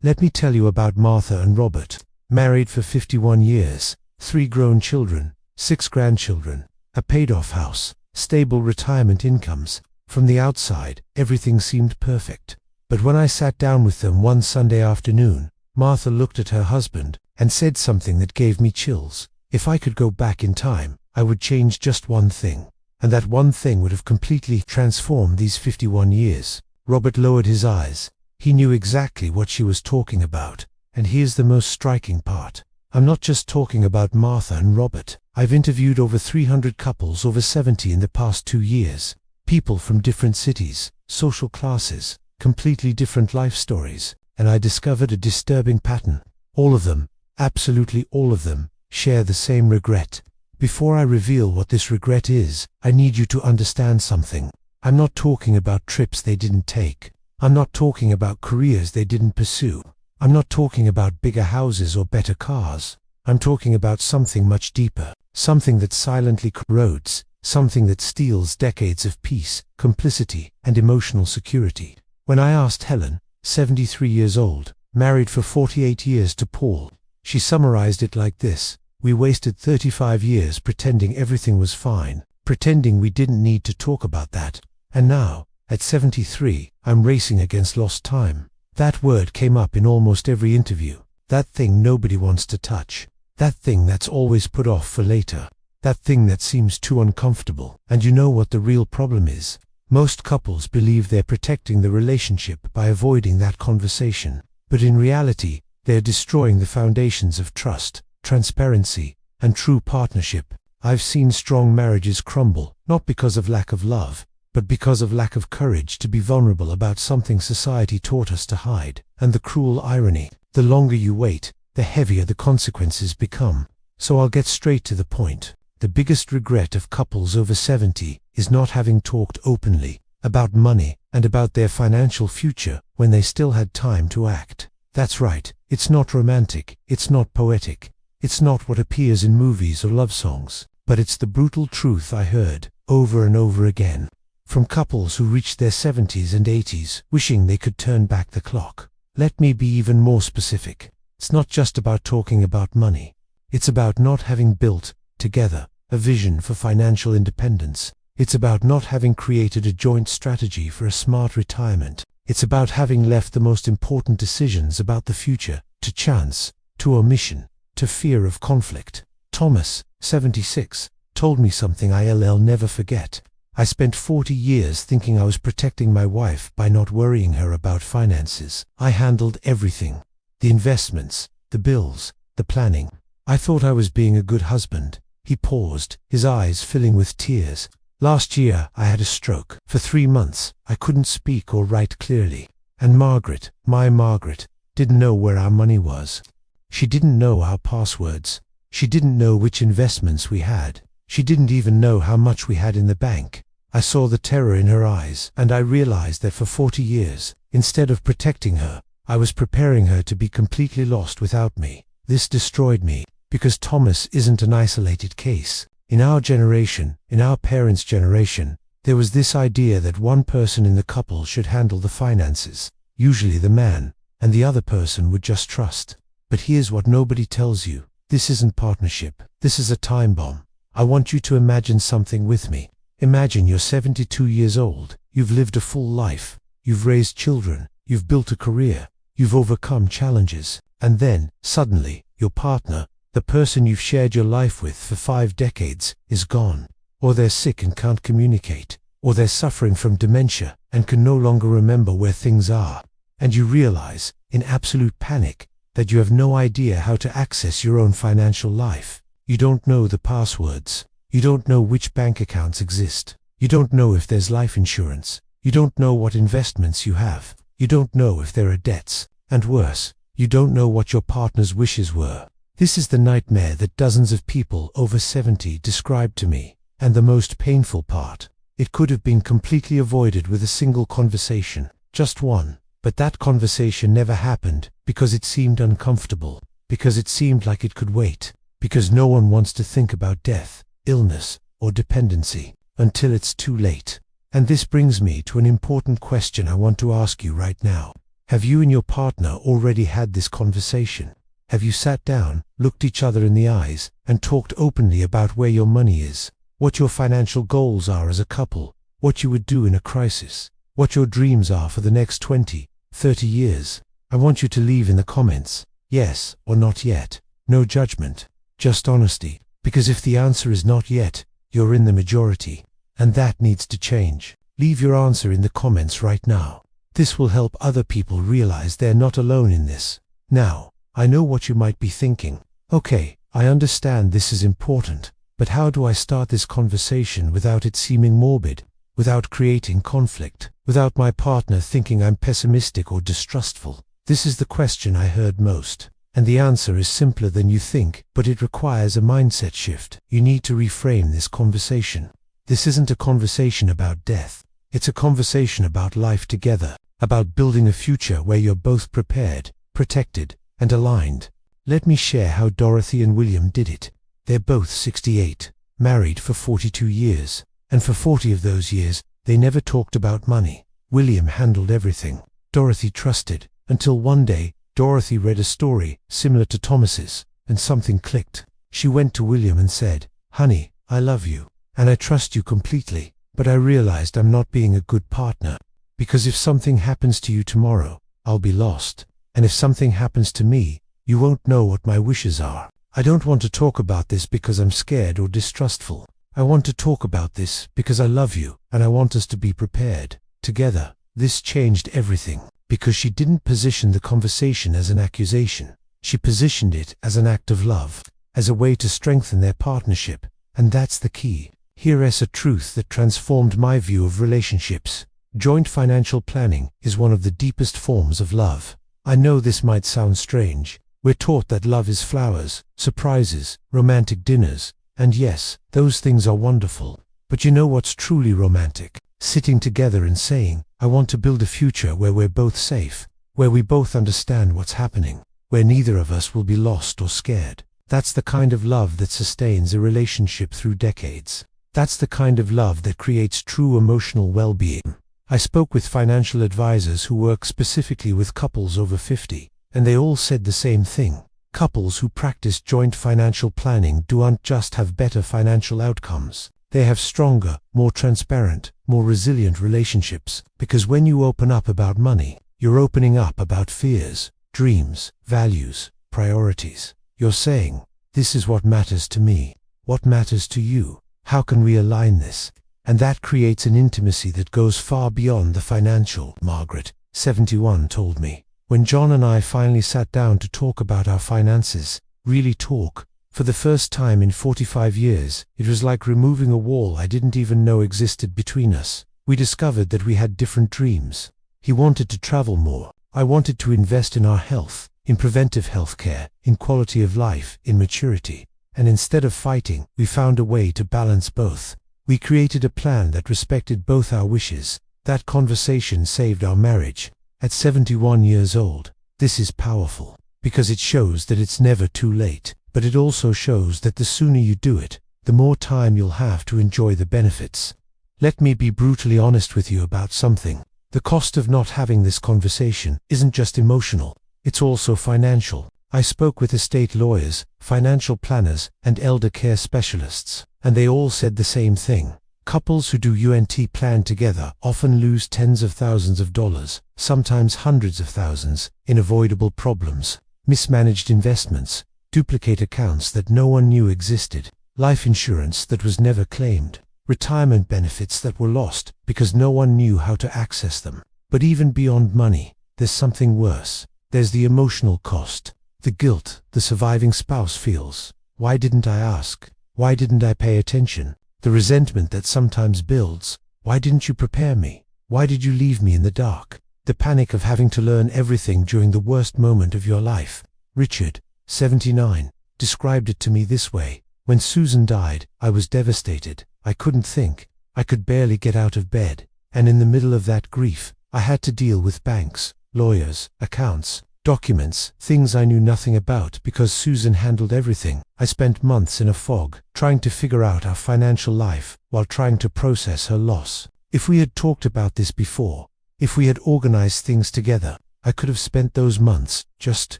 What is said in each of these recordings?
Let me tell you about Martha and Robert. Married for 51 years, 3 grown children, 6 grandchildren, a paid-off house, stable retirement incomes. From the outside, everything seemed perfect. But when I sat down with them one Sunday afternoon, Martha looked at her husband and said something that gave me chills. If I could go back in time, I would change just one thing. And that one thing would have completely transformed these 51 years. Robert lowered his eyes. He knew exactly what she was talking about. And here's the most striking part. I'm not just talking about Martha and Robert. I've interviewed over 300 couples over 70 in the past 2 years. People from different cities, social classes, completely different life stories. And I discovered a disturbing pattern. All of them, absolutely all of them, share the same regret. Before I reveal what this regret is, I need you to understand something. I'm not talking about trips they didn't take. I'm not talking about careers they didn't pursue. I'm not talking about bigger houses or better cars. I'm talking about something much deeper, something that silently corrodes, something that steals decades of peace, complicity, and emotional security. When I asked Helen, 73 years old, married for 48 years to Paul, she summarized it like this: we wasted 35 years pretending everything was fine, pretending we didn't need to talk about that. And now, at 73, I'm racing against lost time. That word came up in almost every interview. That thing nobody wants to touch. That thing that's always put off for later. That thing that seems too uncomfortable. And you know what the real problem is? Most couples believe they're protecting the relationship by avoiding that conversation. But in reality, they're destroying the foundations of trust, transparency, and true partnership. I've seen strong marriages crumble, not because of lack of love, but because of lack of courage to be vulnerable about something society taught us to hide. And the cruel irony, the longer you wait, the heavier the consequences become. So I'll get straight to the point. The biggest regret of couples over 70 is not having talked openly about money and about their financial future when they still had time to act. That's right, it's not romantic, it's not poetic, it's not what appears in movies or love songs, but it's the brutal truth I heard over and over again. From couples who reached their 70s and 80s, wishing they could turn back the clock. Let me be even more specific. It's not just about talking about money. It's about not having built, together, a vision for financial independence. It's about not having created a joint strategy for a smart retirement. It's about having left the most important decisions about the future to chance, to omission, to fear of conflict. Thomas, 76, told me something I'll never forget. I spent 40 years thinking I was protecting my wife by not worrying her about finances. I handled everything. The investments, the bills, the planning. I thought I was being a good husband. He paused, his eyes filling with tears. Last year, I had a stroke. For 3 months, I couldn't speak or write clearly. And Margaret, my Margaret, didn't know where our money was. She didn't know our passwords. She didn't know which investments we had. She didn't even know how much we had in the bank. I saw the terror in her eyes, and I realized that for 40 years, instead of protecting her, I was preparing her to be completely lost without me. This destroyed me, because Thomas isn't an isolated case. In our generation, in our parents' generation, there was this idea that one person in the couple should handle the finances, usually the man, and the other person would just trust. But here's what nobody tells you. This isn't partnership. This is a time bomb. I want you to imagine something with me. Imagine you're 72 years old, you've lived a full life, you've raised children, you've built a career, you've overcome challenges, and then, suddenly, your partner, the person you've shared your life with for 5 decades, is gone. Or they're sick and can't communicate, or they're suffering from dementia and can no longer remember where things are. And you realize, in absolute panic, that you have no idea how to access your own financial life. You don't know the passwords. You don't know which bank accounts exist. You don't know if there's life insurance. You don't know what investments you have. You don't know if there are debts. And worse, you don't know what your partner's wishes were. This is the nightmare that dozens of people over 70 described to me. And the most painful part, it could have been completely avoided with a single conversation. Just one. But that conversation never happened because it seemed uncomfortable. Because it seemed like it could wait. Because no one wants to think about death, illness, or dependency until it's too late. And this brings me to an important question I want to ask you right now. Have you and your partner already had this conversation? Have you sat down, looked each other in the eyes, and talked openly about where your money is, what your financial goals are as a couple, what you would do in a crisis, what your dreams are for the next 20, 30 years? I want you to leave in the comments, yes or not yet. No judgment, just honesty, because if the answer is not yet, you're in the majority, and that needs to change. Leave your answer in the comments right now. This will help other people realize they're not alone in this. Now, I know what you might be thinking. Okay, I understand this is important, but how do I start this conversation without it seeming morbid, without creating conflict, without my partner thinking I'm pessimistic or distrustful? This is the question I heard most. And the answer is simpler than you think, but it requires a mindset shift. You need to reframe this conversation. This isn't a conversation about death. It's a conversation about life together, about building a future where you're both prepared, protected, and aligned. Let me share how Dorothy and William did it. They're both 68, married for 42 years, and for 40 of those years, they never talked about money. William handled everything. Dorothy trusted, until one day, Dorothy read a story similar to Thomas's, and something clicked. She went to William and said, "Honey, I love you, and I trust you completely, but I realized I'm not being a good partner. Because if something happens to you tomorrow, I'll be lost. And if something happens to me, you won't know what my wishes are. I don't want to talk about this because I'm scared or distrustful. I want to talk about this because I love you, and I want us to be prepared together." This changed everything, because she didn't position the conversation as an accusation. She positioned it as an act of love, as a way to strengthen their partnership, and that's the key. Here's a truth that transformed my view of relationships. Joint financial planning is one of the deepest forms of love. I know this might sound strange. We're taught that love is flowers, surprises, romantic dinners, and yes, those things are wonderful. But you know what's truly romantic? Sitting together and saying, "I want to build a future where we're both safe, where we both understand what's happening, where neither of us will be lost or scared." That's the kind of love that sustains a relationship through decades. That's the kind of love that creates true emotional well-being. I spoke with financial advisors who work specifically with couples over 50, and they all said the same thing. Couples who practice joint financial planning don't just have better financial outcomes. They have stronger, more transparent, more resilient relationships, because when you open up about money, you're opening up about fears, dreams, values, priorities. You're saying, "This is what matters to me. What matters to you? How can we align this?" And that creates an intimacy that goes far beyond the financial. Margaret, 71, told me, "When John and I finally sat down to talk about our finances, really talk, for the first time in 45 years, it was like removing a wall I didn't even know existed between us. We discovered that we had different dreams. He wanted to travel more. I wanted to invest in our health, in preventive healthcare, in quality of life, in maturity. And instead of fighting, we found a way to balance both. We created a plan that respected both our wishes." That conversation saved our marriage. At 71 years old, this is powerful, because it shows that it's never too late. But it also shows that the sooner you do it, the more time you'll have to enjoy the benefits. Let me be brutally honest with you about something. The cost of not having this conversation isn't just emotional, it's also financial. I spoke with estate lawyers, financial planners, and elder care specialists, and they all said the same thing. Couples who do UNT plan together often lose tens of thousands of dollars, sometimes hundreds of thousands, in avoidable problems, mismanaged investments, duplicate accounts that no one knew existed, life insurance that was never claimed, retirement benefits that were lost because no one knew how to access them. But even beyond money, there's something worse. There's the emotional cost, the guilt the surviving spouse feels. Why didn't I ask? Why didn't I pay attention? The resentment that sometimes builds. Why didn't you prepare me? Why did you leave me in the dark? The panic of having to learn everything during the worst moment of your life. Richard, 79, described it to me this way: "When Susan died, I was devastated. I couldn't think. I could barely get out of bed. And in the middle of that grief, I had to deal with banks, lawyers, accounts, documents, things I knew nothing about because Susan handled everything. I spent months in a fog, trying to figure out our financial life while trying to process her loss. If we had talked about this before, if we had organized things together, I could have spent those months just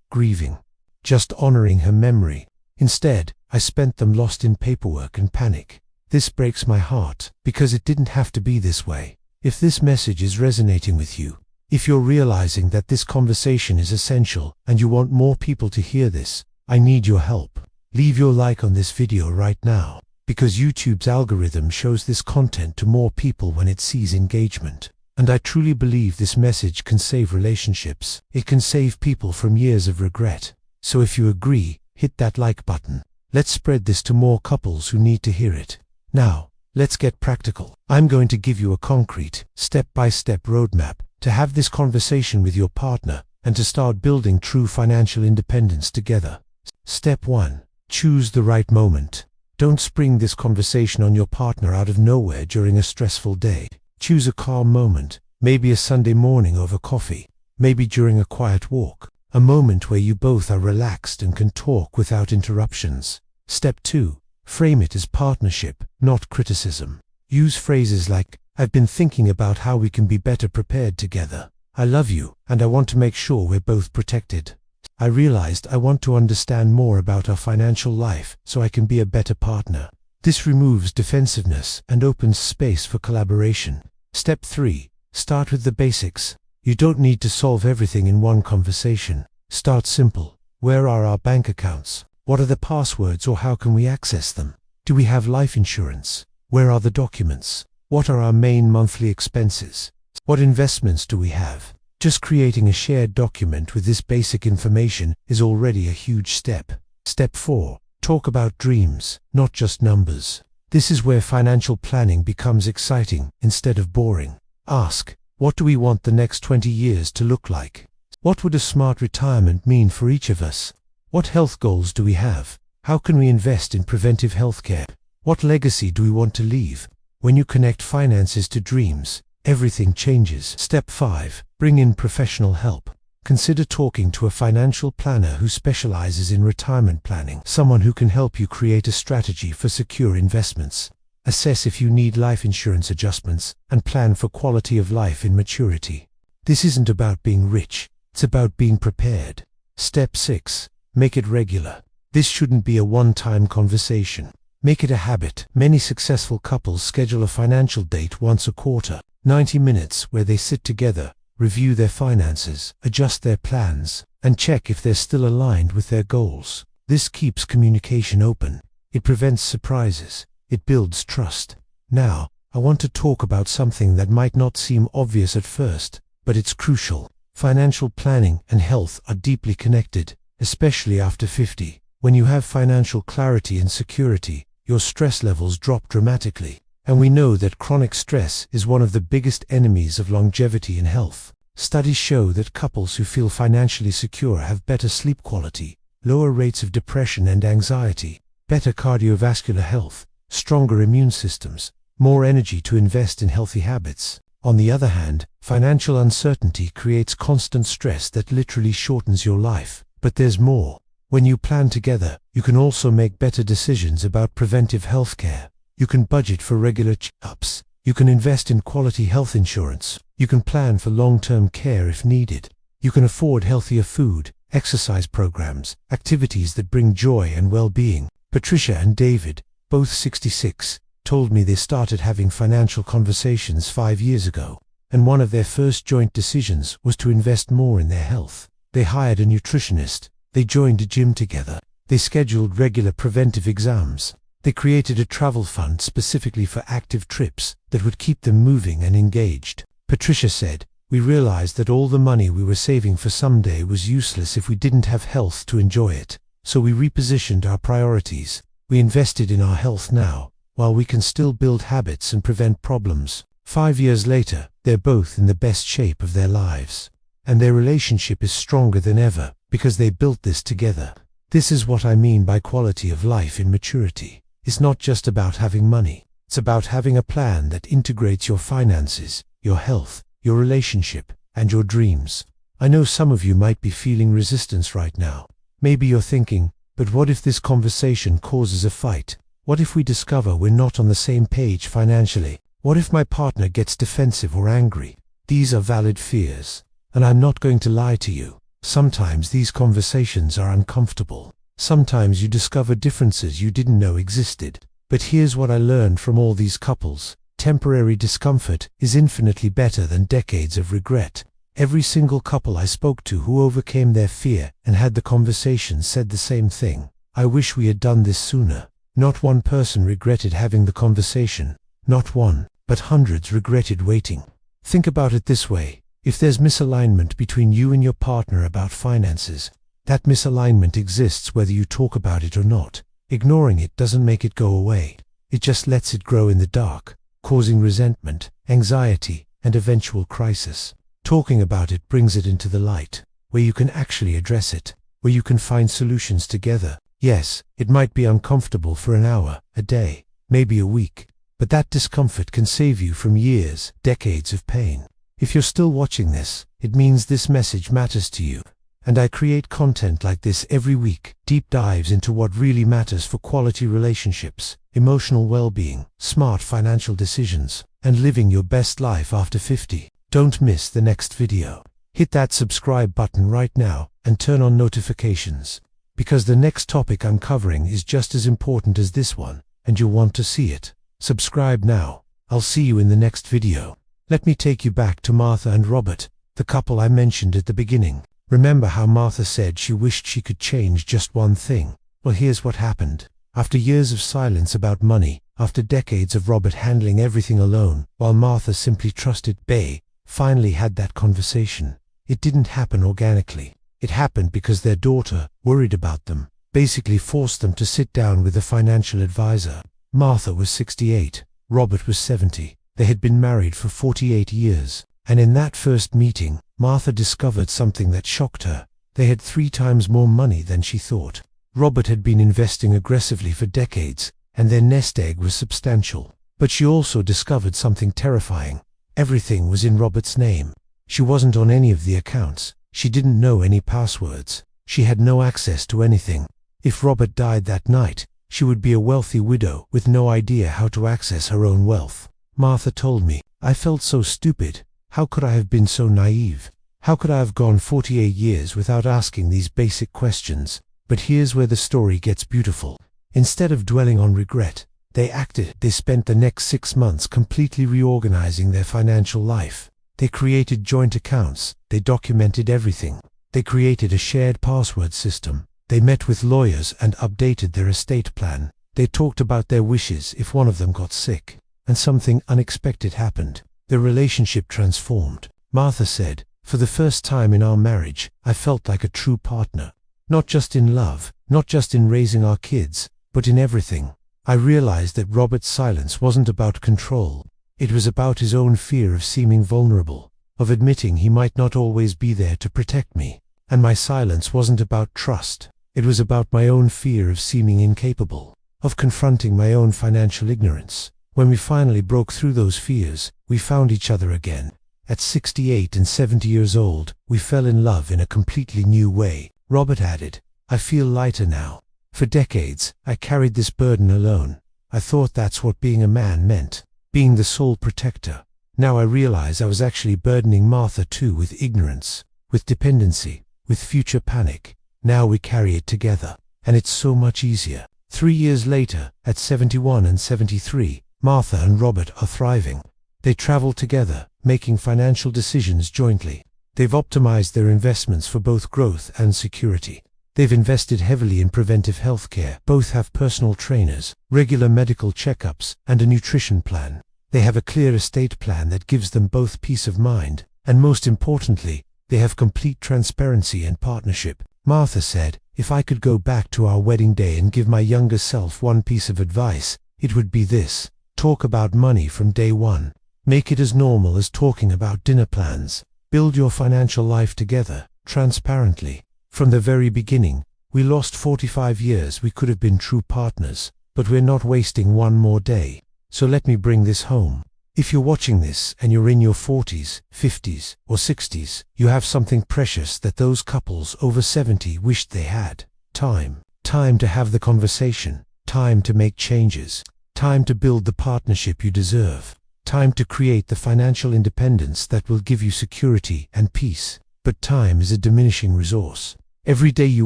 grieving, just honoring her memory. Instead, I spent them lost in paperwork and panic. This breaks my heart, because it didn't have to be this way. If this message is resonating with you, if you're realizing that this conversation is essential and you want more people to hear this, I need your help. Leave your like on this video right now, because YouTube's algorithm shows this content to more people when it sees engagement. And I truly believe this message can save relationships. It can save people from years of regret. So if you agree, hit that like button. Let's spread this to more couples who need to hear it. Now, let's get practical. I'm going to give you a concrete, step-by-step roadmap to have this conversation with your partner and to start building true financial independence together. Step 1. Choose the right moment. Don't spring this conversation on your partner out of nowhere during a stressful day. Choose a calm moment, maybe a Sunday morning over coffee, maybe during a quiet walk, a moment where you both are relaxed and can talk without interruptions. Step 2. Frame it as partnership, not criticism. Use phrases like, "I've been thinking about how we can be better prepared together. I love you, and I want to make sure we're both protected. I realized I want to understand more about our financial life so I can be a better partner." This removes defensiveness and opens space for collaboration. Step 3. Start with the basics. You don't need to solve everything in one conversation. Start simple. Where are our bank accounts? What are the passwords, or how can we access them? Do we have life insurance? Where are the documents? What are our main monthly expenses? What investments do we have? Just creating a shared document with this basic information is already a huge step. Step 4. Talk about dreams, not just numbers. This is where financial planning becomes exciting instead of boring. Ask, what do we want the next 20 years to look like? What would a smart retirement mean for each of us? What health goals do we have? How can we invest in preventive healthcare? What legacy do we want to leave? When you connect finances to dreams, everything changes. Step 5. Bring in professional help. Consider talking to a financial planner who specializes in retirement planning, someone who can help you create a strategy for secure investments. Assess if you need life insurance adjustments, and plan for quality of life in maturity. This isn't about being rich, it's about being prepared. Step 6. Make it regular. This shouldn't be a one-time conversation. Make it a habit. Many successful couples schedule a financial date once a quarter, 90 minutes, where they sit together, review their finances, adjust their plans, and check if they're still aligned with their goals. This keeps communication open. It prevents surprises. It builds trust. Now, I want to talk about something that might not seem obvious at first, but it's crucial. Financial planning and health are deeply connected, especially after 50. When you have financial clarity and security, your stress levels drop dramatically. And we know that chronic stress is one of the biggest enemies of longevity and health. Studies show that couples who feel financially secure have better sleep quality, lower rates of depression and anxiety, better cardiovascular health, stronger immune systems, more energy to invest in healthy habits. On the other hand, financial uncertainty creates constant stress that literally shortens your life. But there's more. When you plan together, you can also make better decisions about preventive healthcare. You can budget for regular checkups. You can invest in quality health insurance. You can plan for long-term care if needed. You can afford healthier food, exercise programs, activities that bring joy and well-being. Patricia and David, both 66, told me they started having financial conversations 5 years ago, and one of their first joint decisions was to invest more in their health. They hired a nutritionist. They joined a gym together. They scheduled regular preventive exams. They created a travel fund specifically for active trips that would keep them moving and engaged. Patricia said, "We realized that all the money we were saving for someday was useless if we didn't have health to enjoy it. So we repositioned our priorities. We invested in our health now, while we can still build habits and prevent problems." 5 years later, they're both in the best shape of their lives. And their relationship is stronger than ever, because they built this together. This is what I mean by quality of life in maturity. It's not just about having money. It's about having a plan that integrates your finances, your health, your relationship, and your dreams. I know some of you might be feeling resistance right now. Maybe you're thinking, but what if this conversation causes a fight? What if we discover we're not on the same page financially? What if my partner gets defensive or angry? These are valid fears. And I'm not going to lie to you. Sometimes these conversations are uncomfortable. Sometimes you discover differences you didn't know existed. But here's what I learned from all these couples. Temporary discomfort is infinitely better than decades of regret. Every single couple I spoke to who overcame their fear and had the conversation said the same thing. I wish we had done this sooner. Not one person regretted having the conversation. Not one, but hundreds regretted waiting. Think about it this way. If there's misalignment between you and your partner about finances, that misalignment exists whether you talk about it or not. Ignoring it doesn't make it go away. It just lets it grow in the dark, causing resentment, anxiety, and eventual crisis. Talking about it brings it into the light, where you can actually address it, where you can find solutions together. Yes, it might be uncomfortable for an hour, a day, maybe a week, but that discomfort can save you from years, decades of pain. If you're still watching this, it means this message matters to you. And I create content like this every week, deep dives into what really matters for quality relationships, emotional well-being, smart financial decisions, and living your best life after 50. Don't miss the next video. Hit that subscribe button right now and turn on notifications, because the next topic I'm covering is just as important as this one, and you'll want to see it. Subscribe now. I'll see you in the next video. Let me take you back to Martha and Robert, the couple I mentioned at the beginning. Remember how Martha said she wished she could change just one thing? Well, here's what happened. After years of silence about money, after decades of Robert handling everything alone, while Martha simply trusted Bay, finally had that conversation. It didn't happen organically. It happened because their daughter, worried about them, basically forced them to sit down with a financial advisor. Martha was 68, Robert was 70. They had been married for 48 years. And in that first meeting, Martha discovered something that shocked her. They had 3 times more money than she thought. Robert had been investing aggressively for decades, and their nest egg was substantial. But she also discovered something terrifying. Everything was in Robert's name. She wasn't on any of the accounts. She didn't know any passwords. She had no access to anything. If Robert died that night, she would be a wealthy widow with no idea how to access her own wealth. Martha told me, "I felt so stupid. How could I have been so naive? How could I have gone 48 years without asking these basic questions?" But here's where the story gets beautiful. Instead of dwelling on regret, they acted. They spent the next 6 months completely reorganizing their financial life. They created joint accounts. They documented everything. They created a shared password system. They met with lawyers and updated their estate plan. They talked about their wishes if one of them got sick. And something unexpected happened. Their relationship transformed. Martha said, "For the first time in our marriage, I felt like a true partner. Not just in love, not just in raising our kids, but in everything. I realized that Robert's silence wasn't about control. It was about his own fear of seeming vulnerable, of admitting he might not always be there to protect me. And my silence wasn't about trust. It was about my own fear of seeming incapable, of confronting my own financial ignorance. When we finally broke through those fears, we found each other again. At 68 and 70 years old, we fell in love in a completely new way." Robert added, "I feel lighter now. For decades, I carried this burden alone. I thought that's what being a man meant, being the sole protector. Now I realize I was actually burdening Martha too with ignorance, with dependency, with future panic. Now we carry it together, and it's so much easier." 3 years later, at 71 and 73, Martha and Robert are thriving. They travel together, making financial decisions jointly. They've optimized their investments for both growth and security. They've invested heavily in preventive health care. Both have personal trainers, regular medical checkups, and a nutrition plan. They have a clear estate plan that gives them both peace of mind, and most importantly, they have complete transparency and partnership. Martha said, "If I could go back to our wedding day and give my younger self one piece of advice, it would be this: talk about money from day one. Make it as normal as talking about dinner plans. Build your financial life together, transparently. From the very beginning, we lost 45 years. We could have been true partners, but we're not wasting one more day. So let me bring this home. If you're watching this and you're in your 40s, 50s, or 60s, you have something precious that those couples over 70 wished they had. Time. Time to have the conversation. Time to make changes. Time to build the partnership you deserve. Time to create the financial independence that will give you security and peace. But time is a diminishing resource. Every day you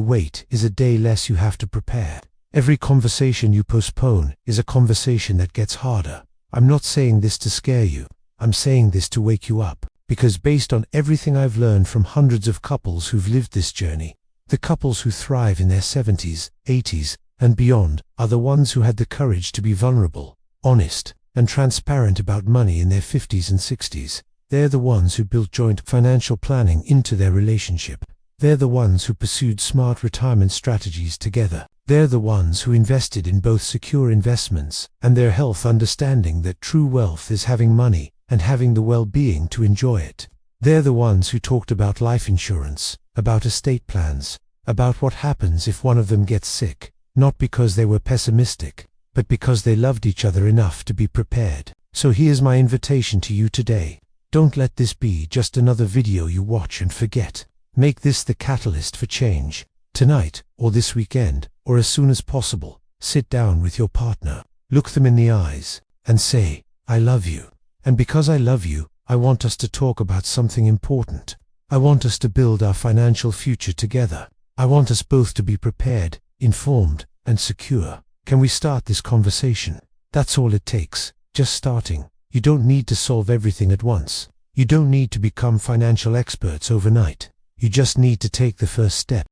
wait is a day less you have to prepare. Every conversation you postpone is a conversation that gets harder. I'm not saying this to scare you. I'm saying this to wake you up. Because based on everything I've learned from hundreds of couples who've lived this journey, the couples who thrive in their 70s, 80s, and beyond are the ones who had the courage to be vulnerable, honest, and transparent about money in their 50s and 60s. They're the ones who built joint financial planning into their relationship. They're the ones who pursued smart retirement strategies together. They're the ones who invested in both secure investments and their health, understanding that true wealth is having money and having the well-being to enjoy it. They're the ones who talked about life insurance, about estate plans, about what happens if one of them gets sick, not because they were pessimistic, but because they loved each other enough to be prepared. So here's my invitation to you today. Don't let this be just another video you watch and forget. Make this the catalyst for change. Tonight, or this weekend, or as soon as possible, sit down with your partner, look them in the eyes, and say, "I love you. And because I love you, I want us to talk about something important. I want us to build our financial future together. I want us both to be prepared, informed, and secure. Can we start this conversation?" That's all it takes, just starting. You don't need to solve everything at once. You don't need to become financial experts overnight. You just need to take the first step.